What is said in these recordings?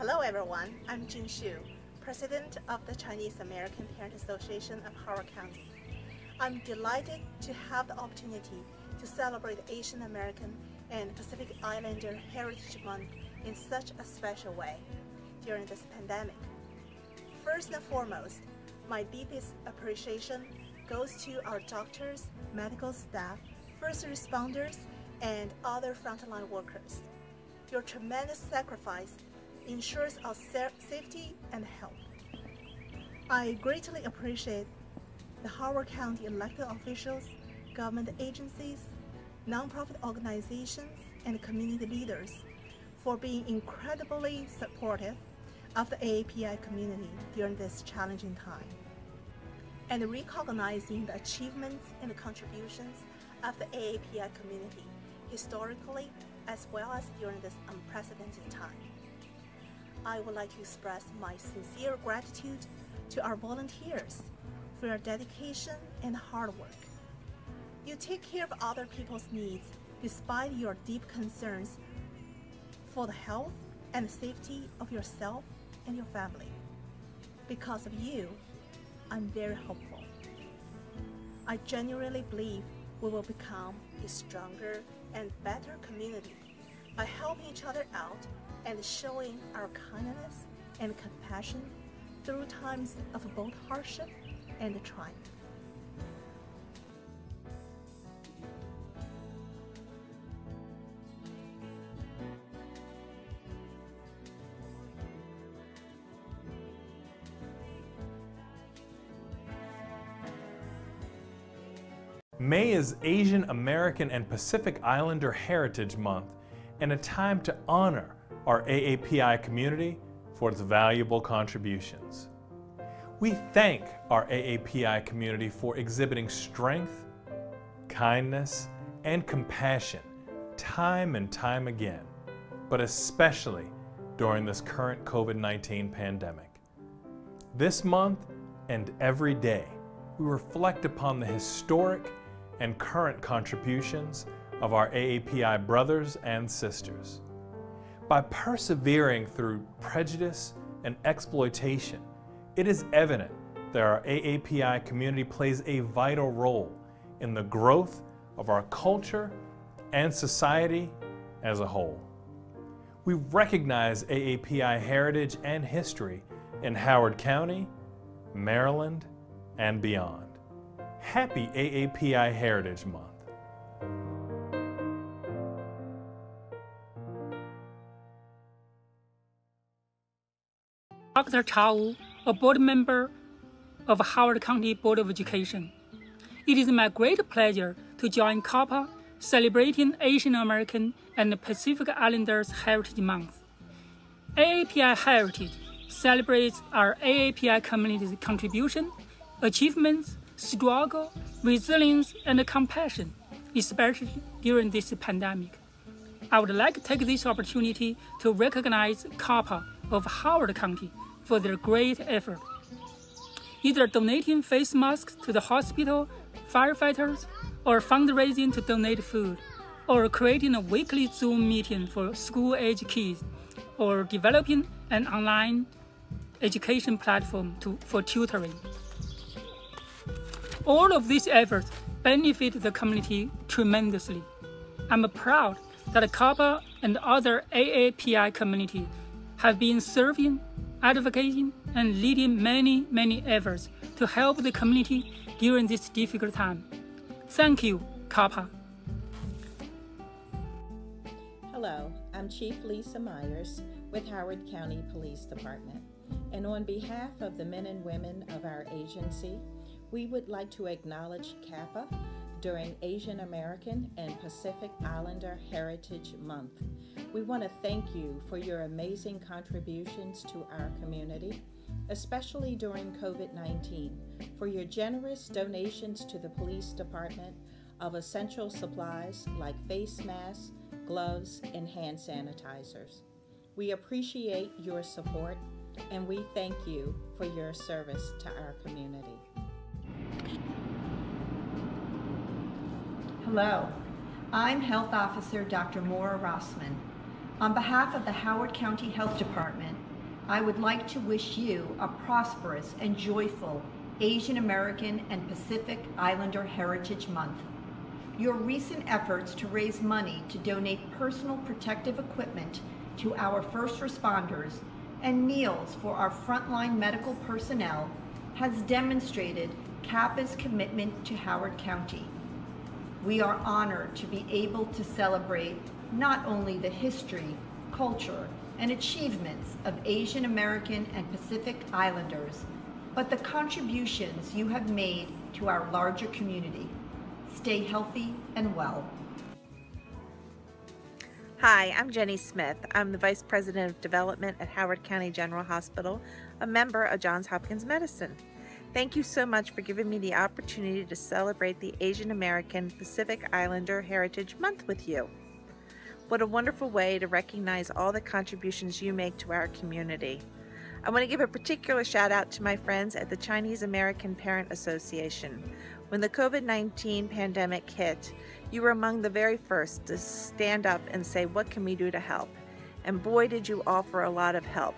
Hello everyone, I'm Jin Xu, President of the Chinese American Parent Association of Howard County. I'm delighted to have the opportunity to celebrate Asian American and Pacific Islander Heritage Month in such a special way during this pandemic. First and foremost, my deepest appreciation goes to our doctors, medical staff, first responders, and other frontline workers. Your tremendous sacrifice ensures our safety and health. I greatly appreciate the Howard County elected officials, government agencies, nonprofit organizations, and community leaders for being incredibly supportive of the AAPI community during this challenging time, and recognizing the achievements and the contributions of the AAPI community historically as well as during this unprecedented time. I would like to express my sincere gratitude to our volunteers for your dedication and hard work. You take care of other people's needs despite your deep concerns for the health and safety of yourself and your family. Because of you, I'm very hopeful. I genuinely believe we will become a stronger and better community by helping each other out and showing our kindness and compassion through times of both hardship and triumph. May is Asian American and Pacific Islander Heritage Month and a time to honor our AAPI community for its valuable contributions. We thank our AAPI community for exhibiting strength, kindness, and compassion time and time again, but especially during this current COVID-19 pandemic. This month and every day, we reflect upon the historic and current contributions of our AAPI brothers and sisters. By persevering through prejudice and exploitation, it is evident that our AAPI community plays a vital role in the growth of our culture and society as a whole. We recognize AAPI heritage and history in Howard County, Maryland, and beyond. Happy AAPI Heritage Month. Dr. Chao, a board member of Howard County Board of Education. It is my great pleasure to join CAPA celebrating Asian American and Pacific Islanders Heritage Month. AAPI Heritage celebrates our AAPI community's contribution, achievements, struggle, resilience, and compassion, especially during this pandemic. I would like to take this opportunity to recognize CAPA of Howard County for their great effort, either donating face masks to the hospital, firefighters, or fundraising to donate food, or creating a weekly Zoom meeting for school-age kids, or developing an online education platform for tutoring. All of these efforts benefit the community tremendously. I'm proud that CAPA and other AAPI communities have been serving, advocating, and leading many efforts to help the community during this difficult time. Thank you, CAPA. Hello, I'm Chief Lisa Myers with Howard County Police Department. And on behalf of the men and women of our agency, we would like to acknowledge CAPA during Asian American and Pacific Islander Heritage Month. We want to thank you for your amazing contributions to our community, especially during COVID-19, for your generous donations to the police department of essential supplies like face masks, gloves, and hand sanitizers. We appreciate your support, and we thank you for your service to our community. Hello, I'm Health Officer Dr. Maura Rossman. On behalf of the Howard County Health Department, I would like to wish you a prosperous and joyful Asian American and Pacific Islander Heritage Month. Your recent efforts to raise money to donate personal protective equipment to our first responders and meals for our frontline medical personnel has demonstrated CAPA's commitment to Howard County. We are honored to be able to celebrate not only the history, culture, and achievements of Asian American and Pacific Islanders, but the contributions you have made to our larger community. Stay healthy and well. Hi, I'm Jenny Smith. I'm the Vice President of Development at Howard County General Hospital, a member of Johns Hopkins Medicine. Thank you so much for giving me the opportunity to celebrate the Asian American Pacific Islander Heritage Month with you. What a wonderful way to recognize all the contributions you make to our community. I want to give a particular shout out to my friends at the Chinese American Parent Association. When the COVID-19 pandemic hit, you were among the very first to stand up and say, what can we do to help? And boy, did you offer a lot of help.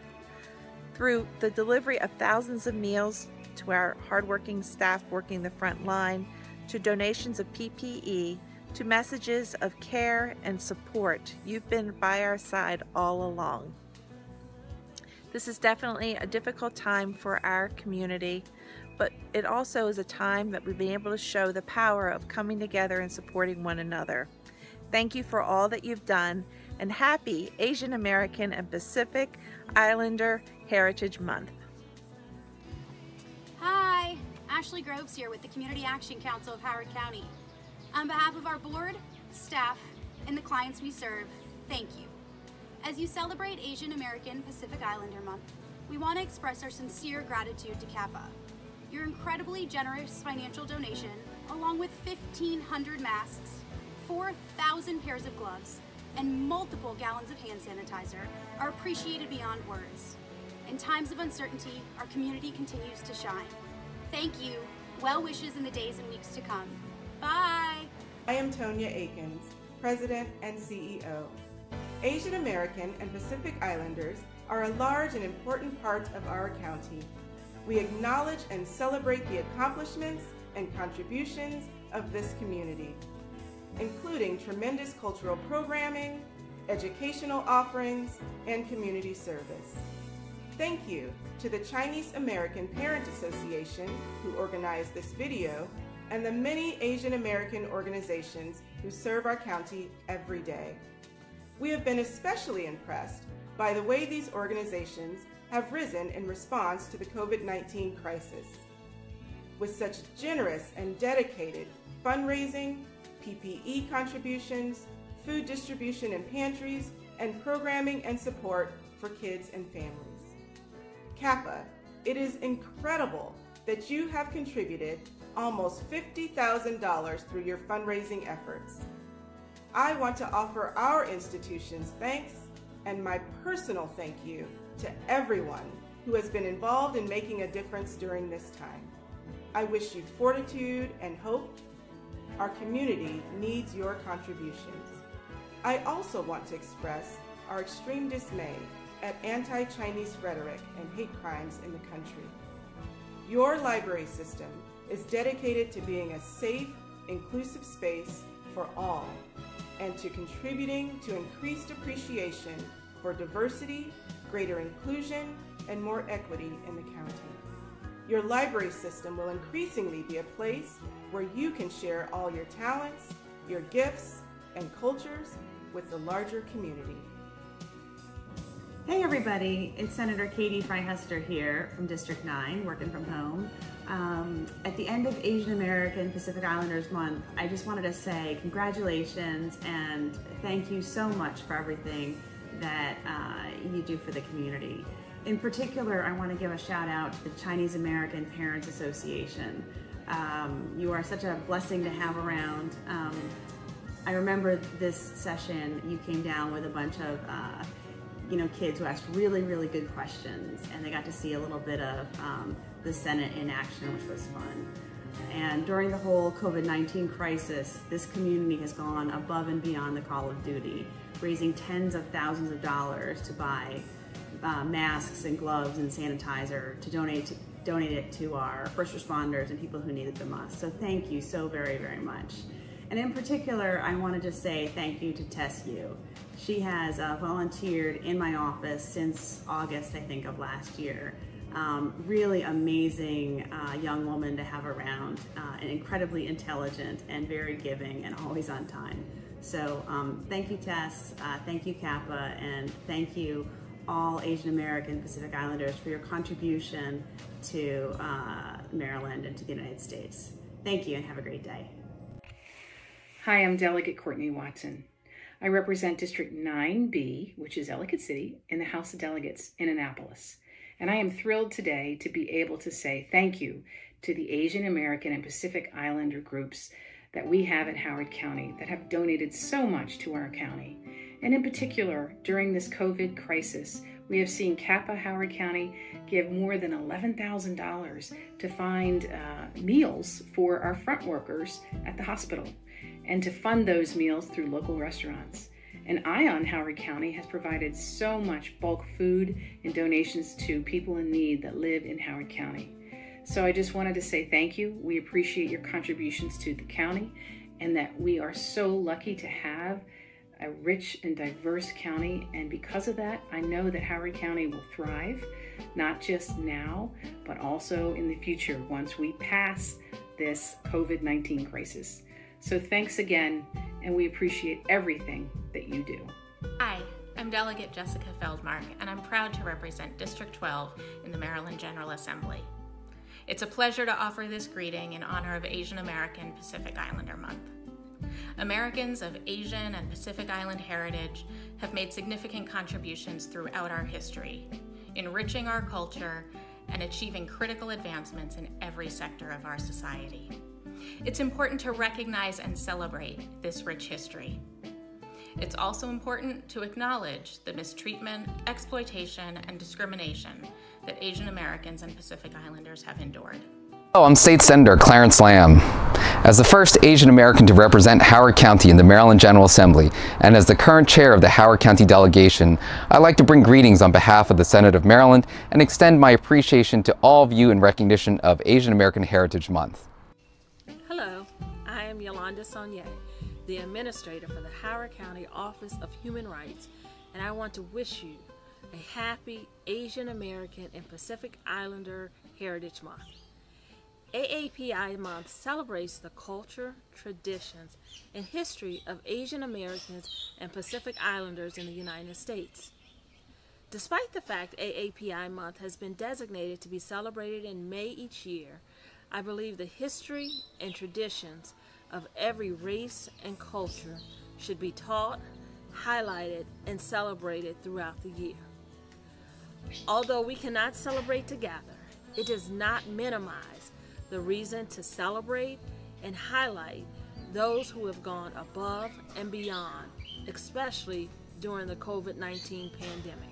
Through the delivery of thousands of meals to our hardworking staff working the front line, to donations of PPE, to messages of care and support, you've been by our side all along. This is definitely a difficult time for our community, but it also is a time that we've been able to show the power of coming together and supporting one another. Thank you for all that you've done, and happy Asian American and Pacific Islander Heritage Month. Hi, Ashley Groves here with the Community Action Council of Howard County. On behalf of our board, staff, and the clients we serve, thank you. As you celebrate Asian American Pacific Islander Month, we want to express our sincere gratitude to CAPA. Your incredibly generous financial donation, along with 1,500 masks, 4,000 pairs of gloves, and multiple gallons of hand sanitizer, are appreciated beyond words. In times of uncertainty, our community continues to shine. Thank you. Well wishes in the days and weeks to come. Bye! I am Tonya Aikens, President and CEO. Asian American and Pacific Islanders are a large and important part of our county. We acknowledge and celebrate the accomplishments and contributions of this community, including tremendous cultural programming, educational offerings, and community service. Thank you to the Chinese American Parent Association, who organized this video, and the many Asian American organizations who serve our county every day. We have been especially impressed by the way these organizations have risen in response to the COVID-19 crisis. With such generous and dedicated fundraising, PPE contributions, food distribution in pantries, and programming and support for kids and families. CAPA, it is incredible that you have contributed almost $50,000 through your fundraising efforts. I want to offer our institution's thanks and my personal thank you to everyone who has been involved in making a difference during this time. I wish you fortitude and hope. Our community needs your contributions. I also want to express our extreme dismay at anti-Chinese rhetoric and hate crimes in the country. Your library system is dedicated to being a safe, inclusive space for all, and to contributing to increased appreciation for diversity, greater inclusion, and more equity in the county. Your library system will increasingly be a place where you can share all your talents, your gifts, and cultures with the larger community. Hey everybody, it's Senator Cady Tran here from District 9, working from home. At the end of Asian American Pacific Islanders Month, I just wanted to say congratulations and thank you so much for everything that you do for the community. In particular, I want to give a shout out to the Chinese American Parents Association. You are such a blessing to have around. I remember this session, you came down with a bunch of kids who asked really, really good questions, and they got to see a little bit of the Senate in action, which was fun. And during the whole COVID-19 crisis, this community has gone above and beyond the call of duty, raising tens of thousands of dollars to buy masks and gloves and sanitizer to donate it to our first responders and people who need it the most. So thank you so very, very much. And in particular, I want to just say thank you to Tess Yu. She has volunteered in my office since August, I think, of last year. Really amazing young woman to have around, and incredibly intelligent and very giving and always on time. So thank you, Tess, thank you, CAPA, and thank you all Asian American Pacific Islanders for your contribution to Maryland and to the United States. Thank you and have a great day. Hi, I'm Delegate Courtney Watson. I represent District 9B, which is Ellicott City, in the House of Delegates in Annapolis. And I am thrilled today to be able to say thank you to the Asian American and Pacific Islander groups that we have in Howard County that have donated so much to our county. And in particular, during this COVID crisis, we have seen CAPA Howard County give more than $11,000 to find meals for our front workers at the hospital and to fund those meals through local restaurants. And ION Howard County has provided so much bulk food and donations to people in need that live in Howard County. So I just wanted to say thank you. We appreciate your contributions to the county and that we are so lucky to have a rich and diverse county. And because of that, I know that Howard County will thrive, not just now, but also in the future once we pass this COVID-19 crisis. So thanks again, and we appreciate everything that you do. Hi, I'm Delegate Jessica Feldmark, and I'm proud to represent District 12 in the Maryland General Assembly. It's a pleasure to offer this greeting in honor of Asian American Pacific Islander Month. Americans of Asian and Pacific Island heritage have made significant contributions throughout our history, enriching our culture and achieving critical advancements in every sector of our society. It's important to recognize and celebrate this rich history. It's also important to acknowledge the mistreatment, exploitation, and discrimination that Asian Americans and Pacific Islanders have endured. Hello, I'm State Senator Clarence Lam. As the first Asian American to represent Howard County in the Maryland General Assembly, and as the current chair of the Howard County delegation, I'd like to bring greetings on behalf of the Senate of Maryland and extend my appreciation to all of you in recognition of Asian American Heritage Month. Hello, I am Yolanda Saunier, the Administrator for the Howard County Office of Human Rights, and I want to wish you a happy Asian American and Pacific Islander Heritage Month. AAPI Month celebrates the culture, traditions, and history of Asian Americans and Pacific Islanders in the United States. Despite the fact AAPI Month has been designated to be celebrated in May each year, I believe the history and traditions of every race and culture should be taught, highlighted, and celebrated throughout the year. Although we cannot celebrate together, it does not minimize the reason to celebrate and highlight those who have gone above and beyond, especially during the COVID-19 pandemic.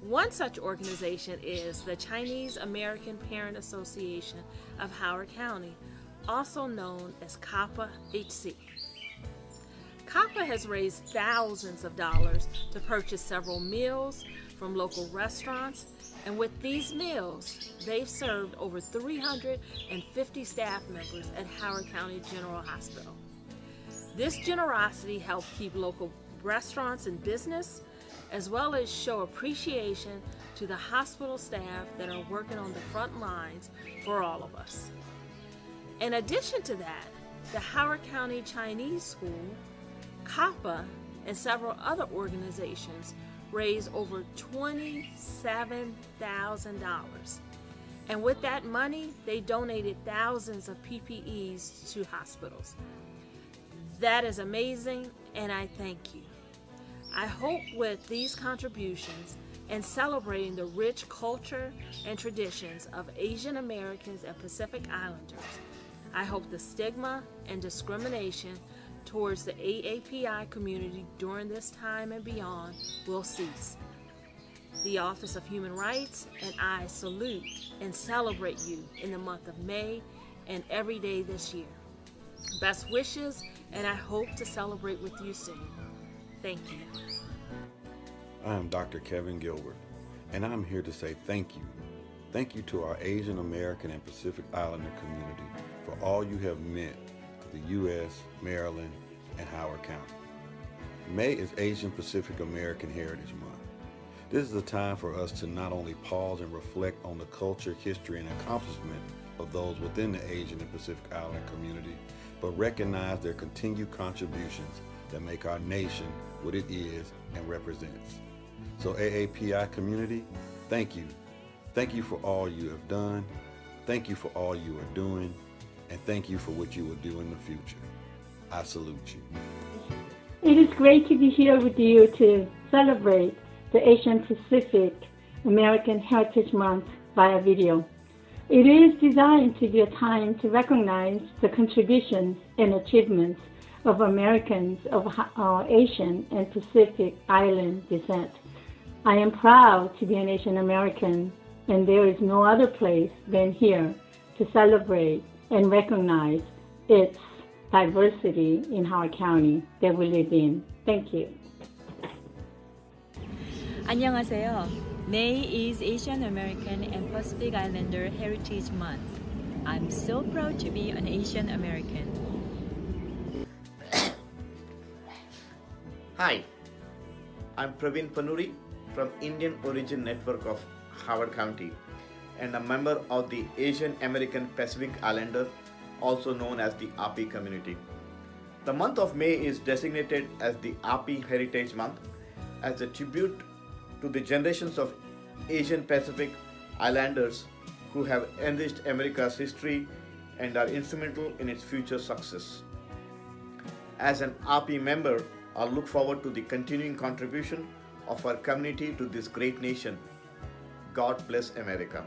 One such organization is the Chinese American Parent Association of Howard County, also known as CAPA-HC. CAPA has raised thousands of dollars to purchase several meals from local restaurants, and with these meals, they've served over 350 staff members at Howard County General Hospital. This generosity helped keep local restaurants in business, as well as show appreciation to the hospital staff that are working on the front lines for all of us. In addition to that, the Howard County Chinese School, CAPA, and several other organizations raised over $27,000. And with that money, they donated thousands of PPEs to hospitals. That is amazing, and I thank you. I hope with these contributions and celebrating the rich culture and traditions of Asian Americans and Pacific Islanders, I hope the stigma and discrimination towards the AAPI community during this time and beyond will cease. The Office of Human Rights and I salute and celebrate you in the month of May and every day this year. Best wishes, and I hope to celebrate with you soon. Thank you. I am Dr. Kevin Gilbert, and I'm here to say thank you. Thank you to our Asian American and Pacific Islander community for all you have meant to the U.S., Maryland, and Howard County. May is Asian Pacific American Heritage Month. This is a time for us to not only pause and reflect on the culture, history, and accomplishment of those within the Asian and Pacific Islander community, but recognize their continued contributions that make our nation what it is and represents. So AAPI community, thank you. Thank you for all you have done. Thank you for all you are doing. And thank you for what you will do in the future. I salute you. It is great to be here with you to celebrate the Asian Pacific American Heritage Month via video. It is designed to be a time to recognize the contributions and achievements of Americans of Asian and Pacific Island descent. I am proud to be an Asian American, and there is no other place than here to celebrate and recognize its diversity in Howard County that we live in. Thank you. 안녕하세요. May is Asian American and Pacific Islander Heritage Month. I'm so proud to be an Asian American. Hi, I'm Praveen Fernandes from Indian Origin Network of Howard County and a member of the Asian American Pacific Islander, also known as the AAPI community. The month of May is designated as the AAPI Heritage Month as a tribute to the generations of Asian Pacific Islanders who have enriched America's history and are instrumental in its future success. As an AAPI member, I look forward to the continuing contribution of our community to this great nation. God bless America.